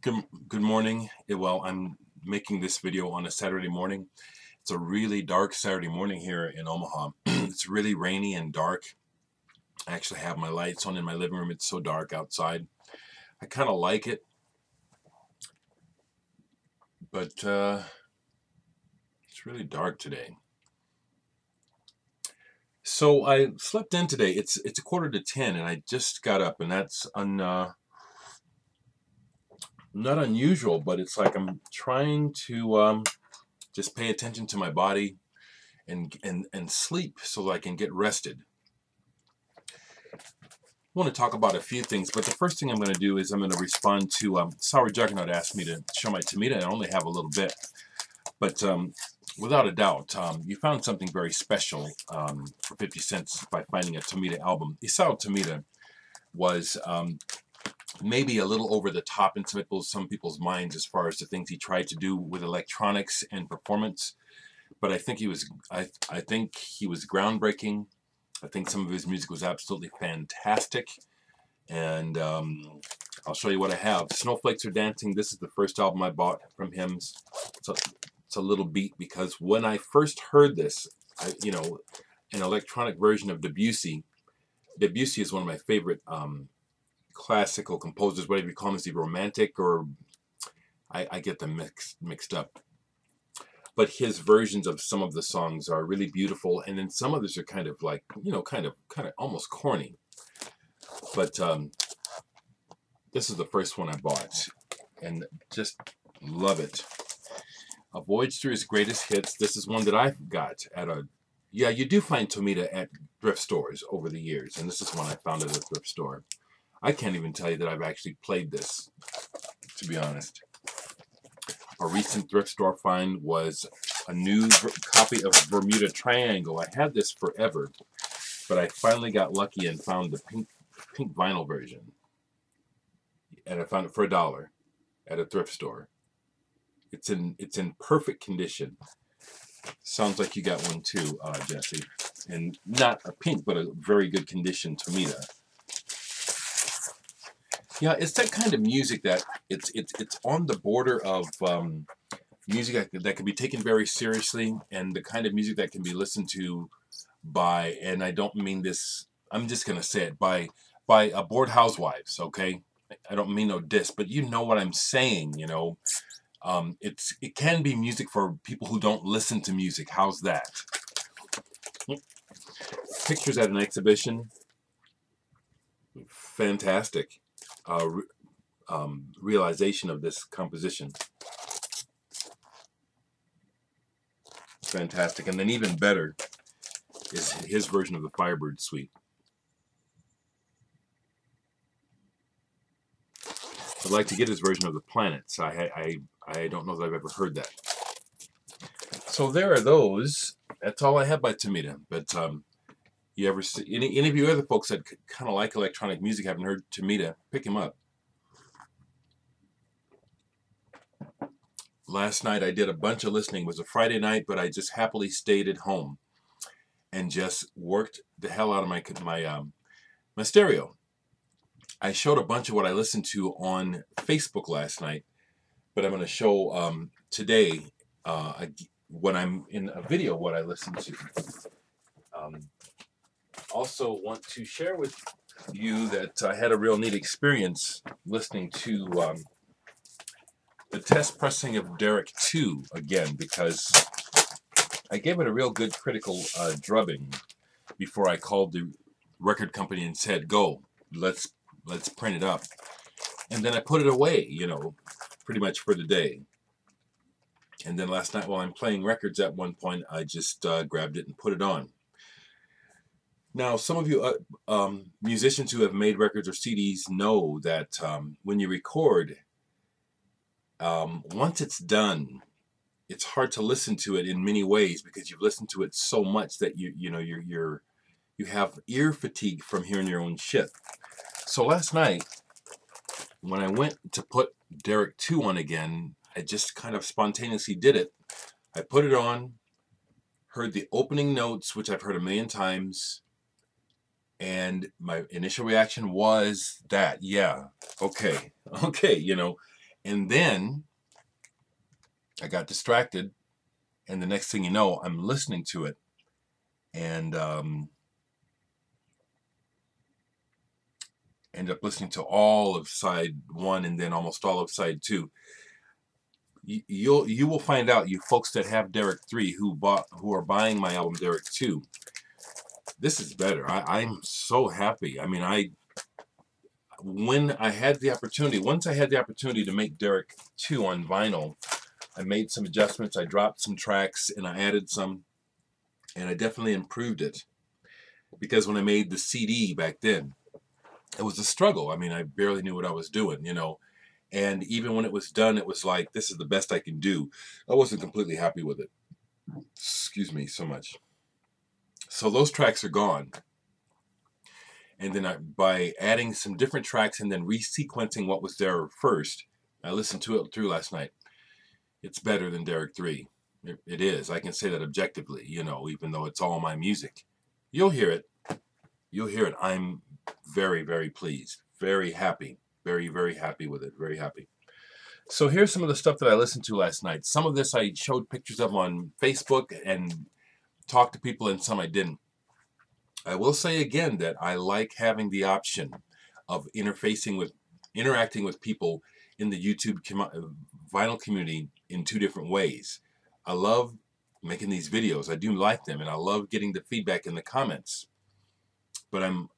Good morning. Well, I'm making this video on a Saturday morning. It's a really dark Saturday morning here in Omaha. It's really rainy and dark. I actually have my lights on in my living room. It's so dark outside. I kind of like it, but it's really dark today. So I slept in today. It's a quarter to 10, and I just got up, and that's not unusual, but it's like I'm trying to just pay attention to my body and sleep so that I can get rested. I want to talk about a few things, but the first thing I'm going to do is I'm going to respond to Sour Juggernaut asked me to show my Tomita. I only have a little bit, but without a doubt, you found something very special for 50 cents by finding a Tomita album. Isao Tomita was maybe a little over the top in some people's minds as far as the things he tried to do with electronics and performance, but I think he was groundbreaking. I think some of his music was absolutely fantastic, and I'll show you what I have. Snowflakes Are Dancing. This is the first album I bought from him. It's a little beat because when I first heard this, an electronic version of Debussy. Debussy is one of my favorite classical composers, whatever you call him. Is he romantic or I get them mixed up. But his versions of some of the songs are really beautiful, and then some others are kind of like, kind of almost corny. But this is the first one I bought, and just love it. A Voyage Through His Greatest Hits. This is one that I got at you do find Tomita at thrift stores over the years, and this is one I found at a thrift store. I can't even tell you that I've actually played this, to be honest. A recent thrift store find was a new copy of Bermuda Triangle. I had this forever, but I finally got lucky and found the pink vinyl version. And I found it for $1 at a thrift store. It's in perfect condition. Sounds like you got one too, Jesse. And not a pink, but a very good condition Tomita. Yeah, it's that kind of music that it's on the border of music that can be taken very seriously, and the kind of music that can be listened to by, and I don't mean this, I'm just gonna say it, by bored housewives. Okay, I don't mean no diss, but you know what I'm saying. It can be music for people who don't listen to music. How's that? Pictures at an exhibition. Fantastic. Realization of this composition. Fantastic. And then even better is his version of the Firebird Suite. I'd like to get his version of the Planets. I don't know that I've ever heard that. So there are those. That's all I have by Tomita. But you ever see any of you other folks that kind of like electronic music, haven't heard Tomita, pick him up. Last night I did a bunch of listening. It was a Friday night, but I just happily stayed at home and just worked the hell out of my stereo. I showed a bunch of what I listened to on Facebook last night, but I'm going to show today when I'm in a video what I listened to. Also want to share with you that I had a real neat experience listening to the test pressing of Dereck 2 again, because I gave it a real good critical drubbing before I called the record company and said, go, let's print it up. And then I put it away, pretty much for the day. And then last night while I'm playing records, at one point I just grabbed it and put it on. Now, some of you musicians who have made records or CDs know that when you record, once it's done, it's hard to listen to it in many ways because you've listened to it so much that you have ear fatigue from hearing your own shit. So last night, when I went to put Dereck 2 on again, I just kind of spontaneously did it. I put it on, heard the opening notes, which I've heard a million times, and my initial reaction was that, yeah, okay, And then I got distracted, and the next thing you know, I'm listening to it, and end up listening to all of side 1 and then almost all of side 2. You will find out, you folks that have Dereck 3 who are buying my album Dereck 2, this is better. I'm so happy. I mean, when I had the opportunity, once I had the opportunity to make Dereck 2 on vinyl, I made some adjustments. I dropped some tracks and I added some, and I definitely improved it. Because when I made the CD back then, it was a struggle. I mean, I barely knew what I was doing, you know. And even when it was done, it was like, this is the best I can do. I wasn't completely happy with it. Excuse me so much. So those tracks are gone. And then by adding some different tracks and then resequencing what was there first, I listened to it through last night. It's better than Dereck 3. It is. I can say that objectively, you know, even though it's all my music. You'll hear it. You'll hear it. I'm very, very pleased. Very happy. Very, very happy with it. Very happy. So here's some of the stuff that I listened to last night. Some of this I showed pictures of on Facebook and talked to people, and some I didn't. I will say again that I like having the option of interacting with people in the YouTube vinyl community in 2 different ways. I love making these videos. I do like them, and I love getting the feedback in the comments. But I'm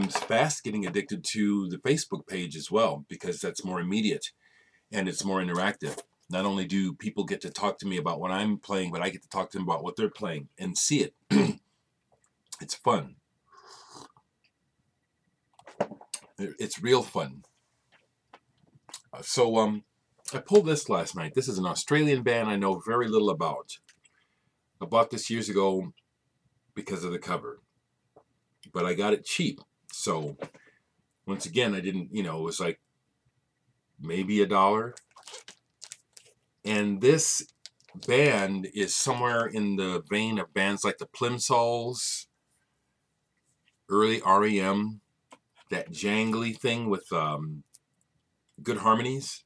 fast getting addicted to the Facebook page as well, because that's more immediate and it's more interactive. Not only do people get to talk to me about what I'm playing, but I get to talk to them about what they're playing and see it. It's fun. It's real fun. So I pulled this last night. This is an Australian band I know very little about. I bought this years ago because of the cover, but I got it cheap. So once again, I didn't, you know, it was like maybe $1. And this band is somewhere in the vein of bands like the Plimsolls, early REM, that jangly thing with good harmonies.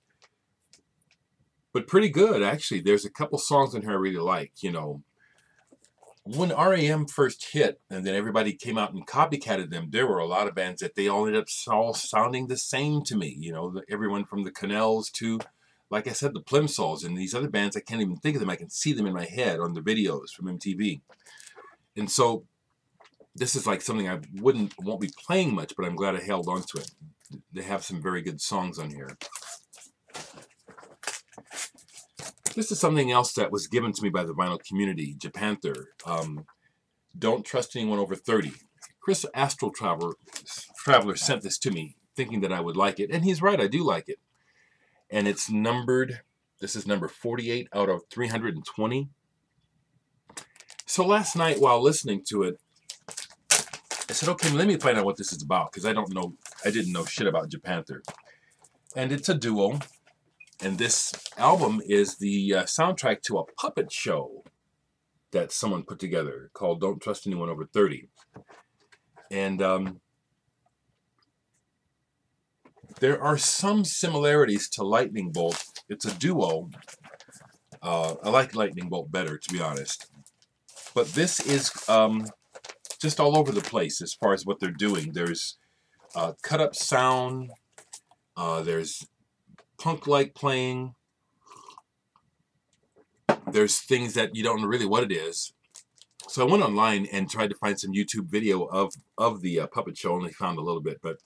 But pretty good, actually. There's a couple songs in here I really like, you know. When REM first hit, and then everybody came out and copycatted them, there were a lot of bands that they all ended up all sounding the same to me. You know, everyone from the Canals to, like I said, the Plimsolls, and these other bands, I can't even think of them. I can see them in my head on the videos from MTV. And so this is like something I won't be playing much, but I'm glad I held on to it. They have some very good songs on here. This is something else that was given to me by the vinyl community, Japanther. Don't Trust Anyone Over 30. Chris Astral Traveler sent this to me, thinking that I would like it. And he's right, I do like it. And it's numbered, this is number 48 out of 320. So last night while listening to it, I said, okay, let me find out what this is about, because I didn't know shit about Japanther. And it's a duo. And this album is the soundtrack to a puppet show that someone put together called Don't Trust Anyone Over 30. And there are some similarities to Lightning Bolt. It's a duo. I like Lightning Bolt better, to be honest. But this is just all over the place as far as what they're doing. There's cut-up sound. There's punk-like playing. There's things that you don't know really what it is. So I went online and tried to find some YouTube video of the puppet show, only found a little bit, but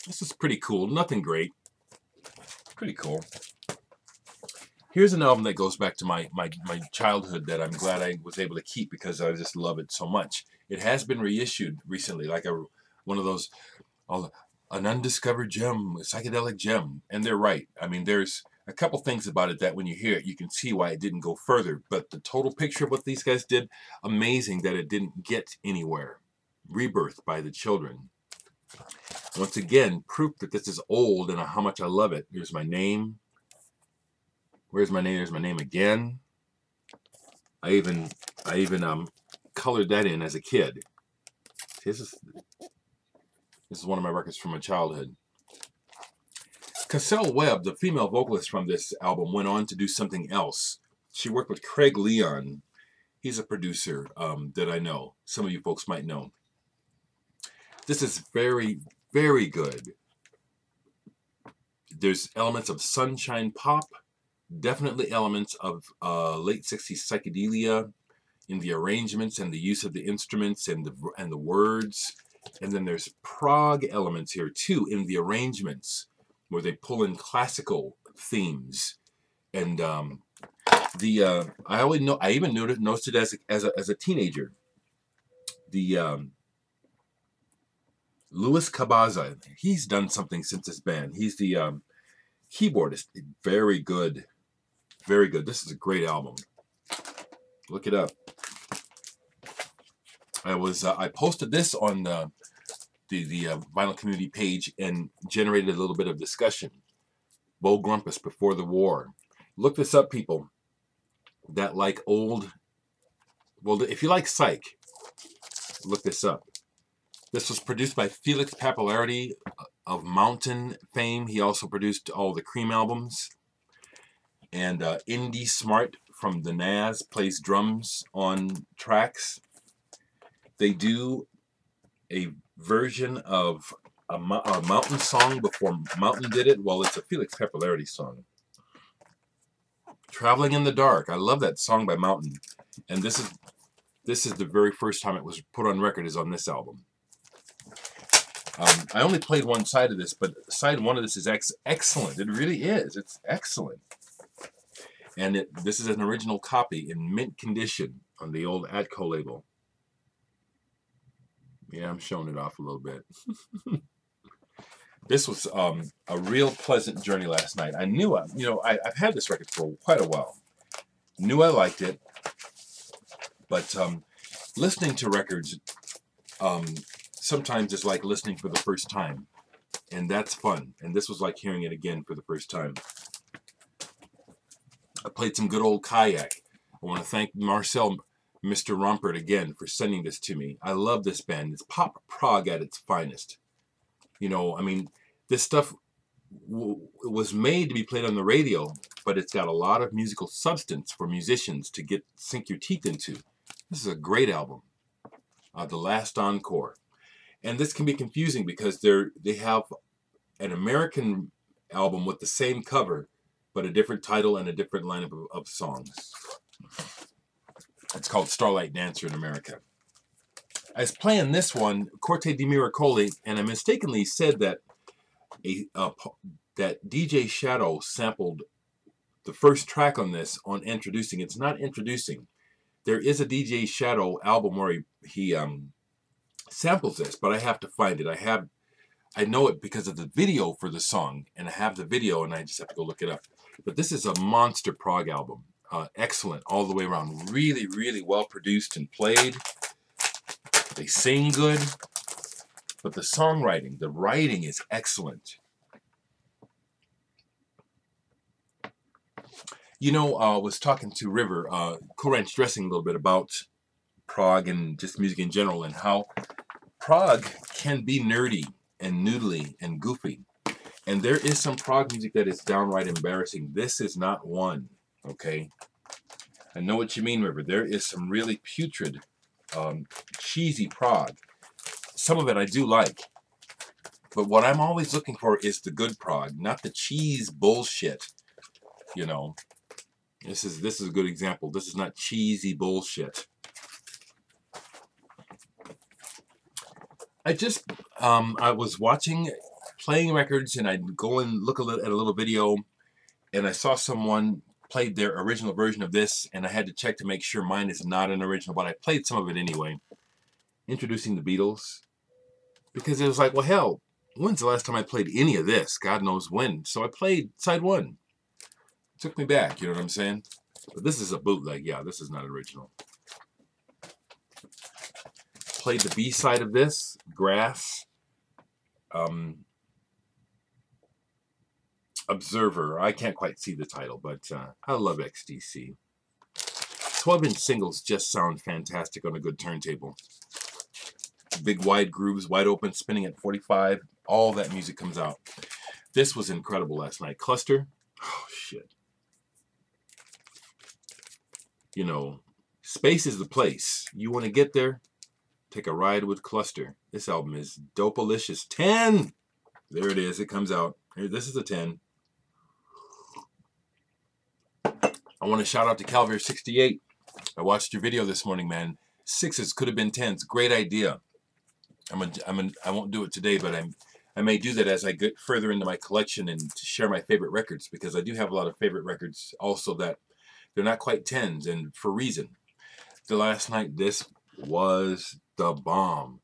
this is pretty cool. Nothing great. Pretty cool. Here's an album that goes back to my childhood that I'm glad I was able to keep because I just love it so much. It has been reissued recently, like one of those, an undiscovered gem, a psychedelic gem. And they're right. I mean, there's a couple things about it that when you hear it, you can see why it didn't go further. But the total picture of what these guys did, amazing that it didn't get anywhere. Rebirth by the Children. Once again, proof that this is old and how much I love it. Here's my name. Where's my name? There's my name again. I even colored that in as a kid. This is one of my records from my childhood. Cassell Webb, the female vocalist from this album, went on to do something else. She worked with Craig Leon. He's a producer that I know. Some of you folks might know. This is very, very good. There's elements of sunshine pop, definitely elements of late 60s psychedelia in the arrangements and the use of the instruments and the words. And then there's prog elements here too in the arrangements, where they pull in classical themes. And I even noticed it as a teenager. The Louis Cabaza, he's done something since this band. He's the keyboardist. Very good, very good. This is a great album. Look it up. I posted this on the vinyl community page and generated a little bit of discussion. Bo Grumpus, Before the War. Look this up, people that like old. Well, if you like psych, look this up. This was produced by Felix Pappalardi of Mountain fame. He also produced all the Cream albums. And Indy Smart from the Nas plays drums on tracks. They do a version of a Mountain song before Mountain did it. Well, it's a Felix Pappalardi song. Traveling in the Dark. I love that song by Mountain. And this is the very first time it was put on record, is on this album. I only played one side of this, but side one of this is excellent. It really is. It's excellent. And this is an original copy in mint condition on the old Atco label. Yeah, I'm showing it off a little bit. This was a real pleasant journey last night. I knew, I've had this record for quite a while. Knew I liked it, but listening to records sometimes is like listening for the first time, and that's fun. And this was like hearing it again for the first time. I played some good old Kayak. I want to thank Marcel, Mr. Rompert, again for sending this to me. I love this band. It's pop prog at its finest. I mean, this stuff was made to be played on the radio, but it's got a lot of musical substance for musicians to sink your teeth into. This is a great album. The Last Encore. And this can be confusing because they have an American album with the same cover, but a different title and a different lineup of songs. It's called Starlight Dancer in America. I was playing this one, Corte di Miracoli, and I mistakenly said that that DJ Shadow sampled the first track on this on Introducing. It's not Introducing. There is a DJ Shadow album where he samples this, but I have to find it. I know it because of the video for the song, and I have the video, and I just have to go look it up. But this is a monster prog album. Excellent all the way around. Really, really well produced and played. They sing good, but the songwriting, the writing is excellent. I was talking to River, Cool Ranch Dressing, a little bit about prog and just music in general, and how prog can be nerdy and noodly and goofy. And there is some prog music that is downright embarrassing. This is not one, okay? I know what you mean, River. There is some really putrid, cheesy prog. Some of it I do like. But what I'm always looking for is the good prog, not the cheese bullshit. This is a good example. This is not cheesy bullshit. I was playing records, and I'd go and look at a little video, and I saw someone played their original version of this, and I had to check to make sure mine is not an original, but I played some of it anyway. Introducing the Beatles, because it was like, well, hell, when's the last time I played any of this? God knows when. So I played side one. It took me back, you know what I'm saying? But this is a bootleg. Yeah, this is not original. Played the B side of this, Grass. Observer. I can't quite see the title, but I love XTC. 12-inch singles just sound fantastic on a good turntable. Big wide grooves, wide open, spinning at 45. All that music comes out. This was incredible last night. Cluster. Oh, shit. You know, space is the place. You want to get there? Take a ride with Cluster. This album is dope-alicious. 10! There it is. It comes out. Here, this is a 10. I want to shout out to Calvary68. I watched your video this morning, man. 6s could have been 10s. Great idea. I won't do it today, but I may do that as I get further into my collection and to share my favorite records, because I do have a lot of favorite records also that they're not quite 10s, and for reason. The last night, this was the bomb.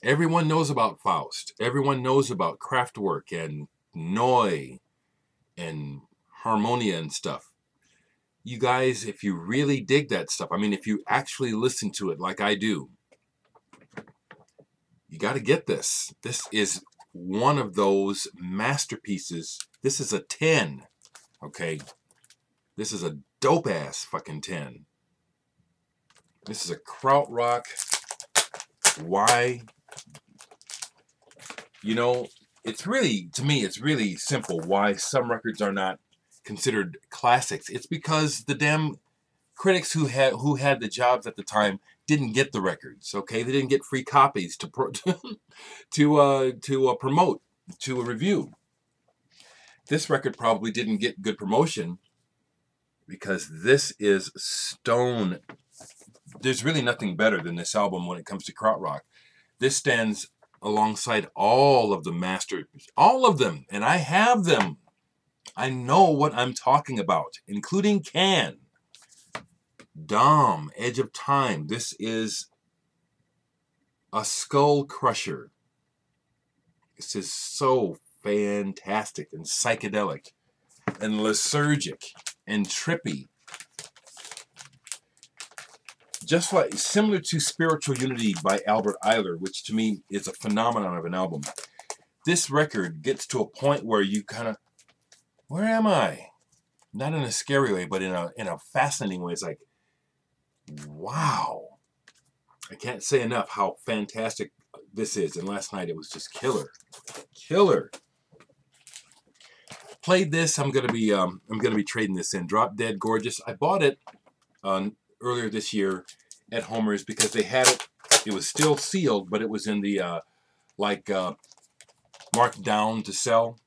Everyone knows about Faust. Everyone knows about Kraftwerk and Neu and Harmonia and stuff. You guys, if you really dig that stuff, I mean, if you actually listen to it like I do, you got to get this. This is one of those masterpieces. This is a 10, okay? This is a dope-ass fucking 10. This is a krautrock. Why? You know, it's really, to me, it's really simple why some records are not considered classics. It's because the damn critics who had the jobs at the time didn't get the records. Okay, they didn't get free copies to promote, to review. This record probably didn't get good promotion because this is stone. There's really nothing better than this album when it comes to krautrock. This stands alongside all of the masters, all of them, and I have them. I know what I'm talking about, including Can, Dom, Edge of Time. This is a skull crusher. This is so fantastic and psychedelic and lysergic and trippy. Just like, similar to Spiritual Unity by Albert Ayler, which to me is a phenomenon of an album. This record gets to a point where you kind of, where am I? Not in a scary way, but in a fascinating way. It's like, wow. I can't say enough how fantastic this is. And last night it was just killer. Killer. Played this. I'm gonna be trading this in. Drop Dead Gorgeous. I bought it earlier this year at Homer's because they had it. It was still sealed, but it was in the marked down to sell.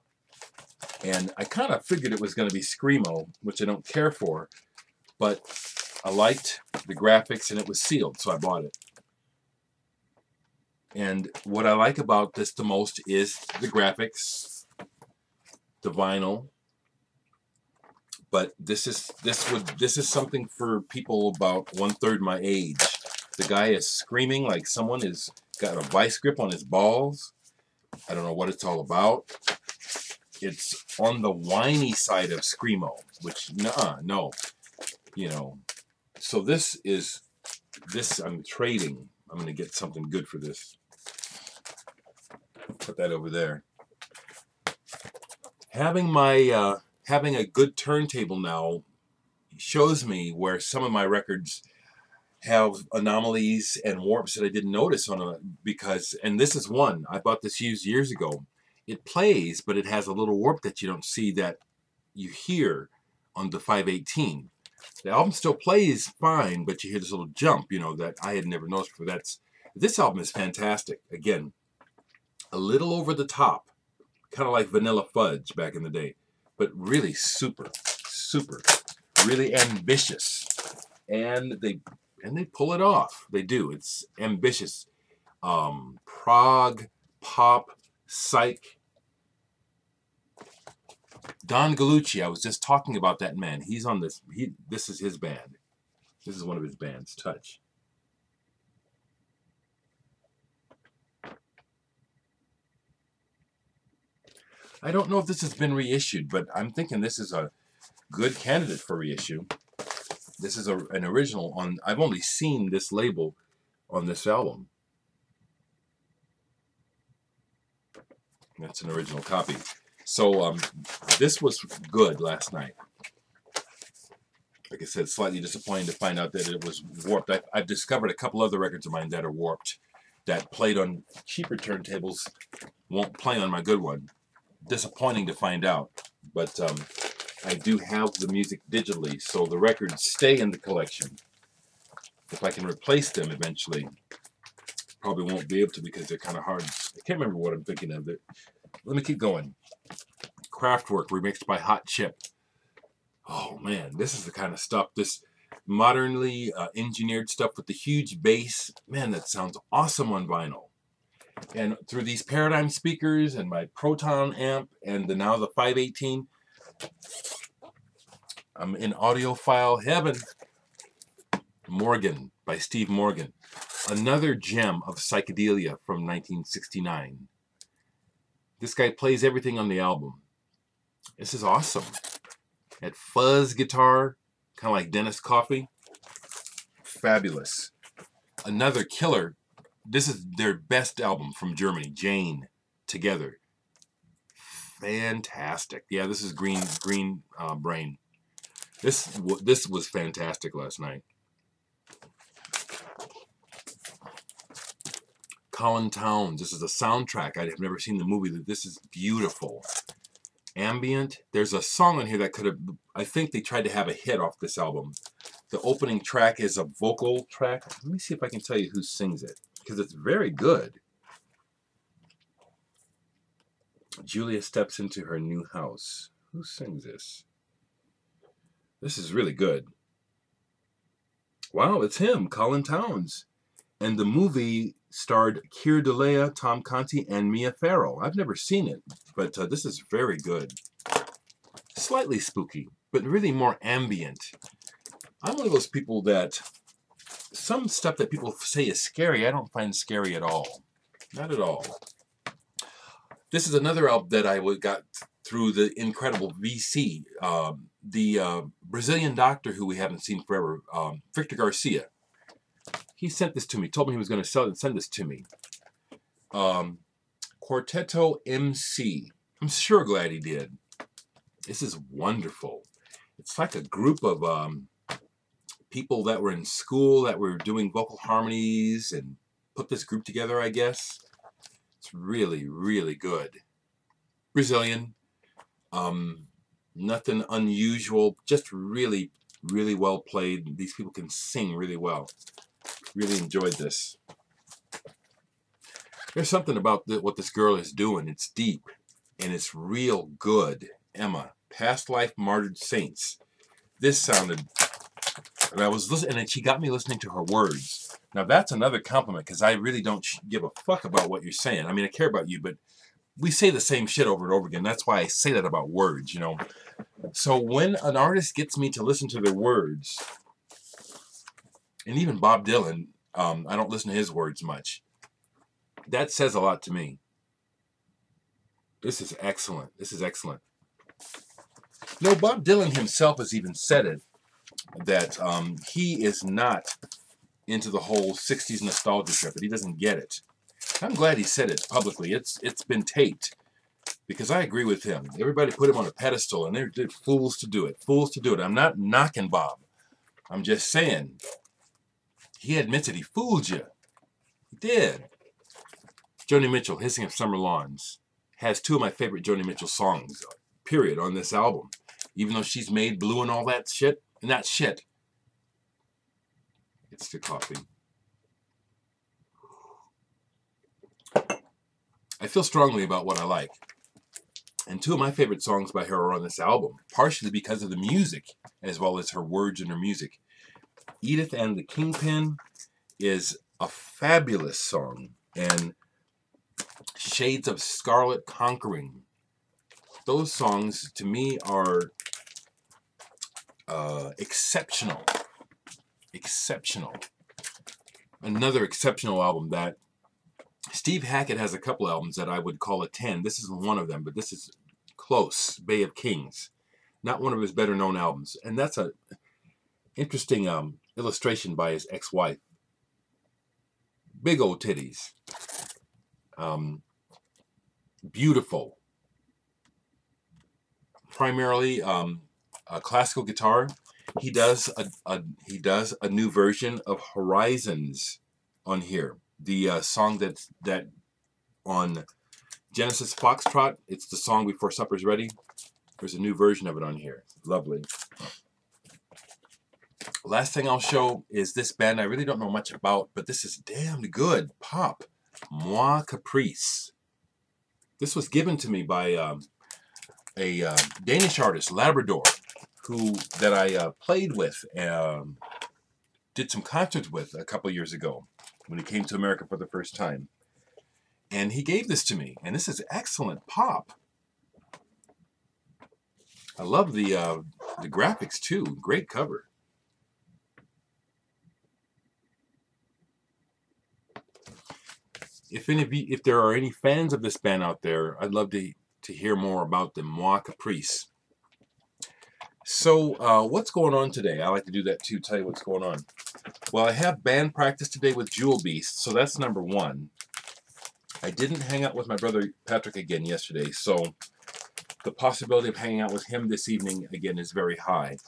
And I kind of figured it was going to be Screamo, which I don't care for, but I liked the graphics and it was sealed, so I bought it. And what I like about this the most is the graphics, the vinyl. But this is something for people about 1/3 my age. The guy is screaming like someone has got a vice grip on his balls. I don't know what it's all about. It's on the whiny side of Screamo, which no, you know. So this I'm trading. I'm gonna get something good for this. Put that over there. Having a good turntable now shows me where some of my records have anomalies and warps that I didn't notice and this is one. I bought this used years ago. It plays, but it has a little warp that you don't see that you hear on the 518. The album still plays fine, but you hear this little jump, you know, that I had never noticed before. This album is fantastic. Again, a little over the top, kind of like Vanilla Fudge back in the day, but really super, really ambitious. And they pull it off. They do. It's ambitious. Prog, pop, psych. Don Gallucci, I was just talking about that man. He's on this. This is his band. This is one of his bands, Touch. I don't know if this has been reissued, but I'm thinking this is a good candidate for reissue. This is an original on. I've only seen this label on this album. That's an original copy. So this was good last night. Like I said, slightly disappointing to find out that it was warped. I've discovered a couple other records of mine that are warped, that played on cheaper turntables won't play on my good one. Disappointing to find out, but I do have the music digitally, so the records stay in the collection. If I can replace them eventually, probably won't be able to because they're kind of hard. I can't remember what I'm thinking of. Let me keep going. Kraftwerk remixed by Hot Chip. Oh man, this is the kind of stuff, this modernly engineered stuff with the huge bass. Man, that sounds awesome on vinyl. And through these Paradigm speakers and my Proton amp and now the 518, I'm in audiophile heaven. Morgan by Steve Morgan. Another gem of psychedelia from 1969. This guy plays everything on the album. This is awesome. That fuzz guitar, kind of like Dennis Coffey. Fabulous. Another killer. This is their best album from Germany, Jane, Together. Fantastic. Yeah, this is Green Brain. This was fantastic last night. Colin Towns. This is a soundtrack. I have never seen the movie. This is beautiful. Ambient. There's a song on here that could have, I think they tried to have a hit off this album. The opening track is a vocal track. Let me see if I can tell you who sings it, because it's very good. Julia steps into her new house. Who sings this? This is really good. Wow, it's him, Colin Towns. And the movie starred Keir Dullea, Tom Conti, and Mia Farrow. I've never seen it, but this is very good. Slightly spooky, but really more ambient. I'm one of those people that some stuff that people say is scary, I don't find scary at all. Not at all. This is another album that I got through the incredible VC, the Brazilian doctor who we haven't seen forever, Victor Garcia. He sent this to me, told me he was going to sell it and send this to me. Quarteto MC. I'm sure glad he did. This is wonderful. It's like a group of people that were in school that were doing vocal harmonies and put this group together, I guess. It's really, really good. Brazilian. Nothing unusual. Just really, really well played. These people can sing really well. Really enjoyed this. There's something about what this girl is doing. It's deep and it's real good. Emma, Past Life Martyred Saints. This sounded, and I was listening, and she got me listening to her words. Now that's another compliment, because I really don't give a fuck about what you're saying. I mean, I care about you, but we say the same shit over and over again. That's why I say that about words, you know. So when an artist gets me to listen to their words, and even Bob Dylan, I don't listen to his words much. That says a lot to me. This is excellent. This is excellent. No, Bob Dylan himself has even said it, that he is not into the whole 60s nostalgia trip, but he doesn't get it. I'm glad he said it publicly. It's been taped, because I agree with him. Everybody put him on a pedestal, and they're fools to do it. Fools to do it. I'm not knocking Bob. I'm just saying, he admits it. He fooled you. He did. Joni Mitchell, Hissing of Summer Lawns, has two of my favorite Joni Mitchell songs, period, on this album. Even though she's made Blue and all that shit, and that shit. It's the coffee. I feel strongly about what I like. And two of my favorite songs by her are on this album, partially because of the music, as well as her words and her music. Edith and the Kingpin is a fabulous song, and Shades of Scarlet Conquering. Those songs, to me, are exceptional. Exceptional. Another exceptional album that Steve Hackett has a couple albums that I would call a 10. This isn't one of them, but this is close. Bay of Kings. Not one of his better known albums. And that's an interesting illustration by his ex-wife. Big old titties. Beautiful. Primarily a classical guitar. He does a new version of Horizons on here. The song that on Genesis Foxtrot. It's the song Before Supper's Ready. There's a new version of it on here. Lovely. Last thing I'll show is this band I really don't know much about, but this is damn good pop. Moi Caprice. This was given to me by a Danish artist, Labrador, that I played with, did some concerts with a couple years ago when he came to America for the first time. And he gave this to me, and this is excellent pop. I love the graphics too. Great cover. If there are any fans of this band out there, I'd love to hear more about them. Moi Caprice. So what's going on today? I like to do that too, tell you what's going on. Well, I have band practice today with Jewel Beast, so that's number one. I didn't hang out with my brother Patrick again yesterday, so the possibility of hanging out with him this evening again is very high.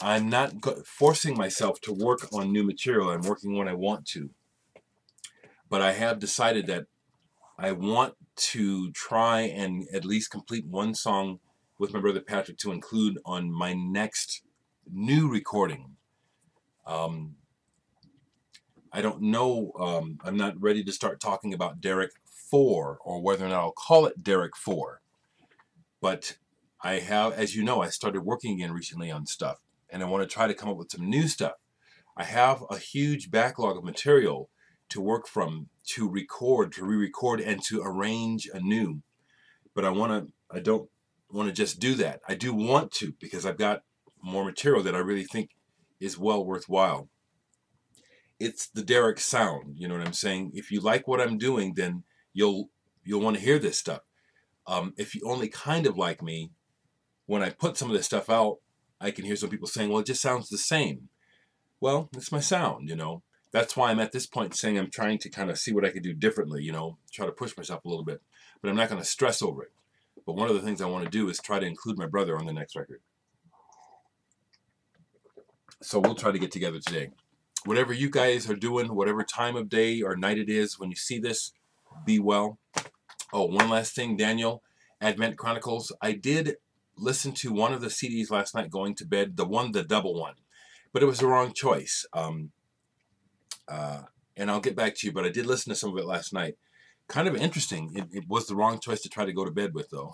I'm not forcing myself to work on new material. I'm working when I want to. But I have decided that I want to try and at least complete one song with my brother Patrick to include on my next new recording. I don't know, I'm not ready to start talking about Dereck 4 or whether or not I'll call it Dereck 4. But I have, as you know, I started working again recently on stuff, and I want to try to come up with some new stuff. I have a huge backlog of material to work from, to record, to re-record, and to arrange anew. But I don't want to just do that. I do want to, because I've got more material that I really think is well worthwhile. It's the Dereck sound, you know what I'm saying? If you like what I'm doing, then you'll want to hear this stuff. If you only kind of like me, when I put some of this stuff out, I can hear some people saying, well, it just sounds the same. Well, it's my sound, you know. That's why I'm at this point saying I'm trying to kind of see what I can do differently, you know, try to push myself a little bit. But I'm not going to stress over it. But one of the things I want to do is try to include my brother on the next record. So we'll try to get together today. Whatever you guys are doing, whatever time of day or night it is when you see this, be well. Oh, one last thing, Daniel, Advent Chronicles. I did listen to one of the CDs last night going to bed, the double one. But it was the wrong choice. And I'll get back to you, but I did listen to some of it last night. Kind of interesting. It was the wrong choice to try to go to bed with, though.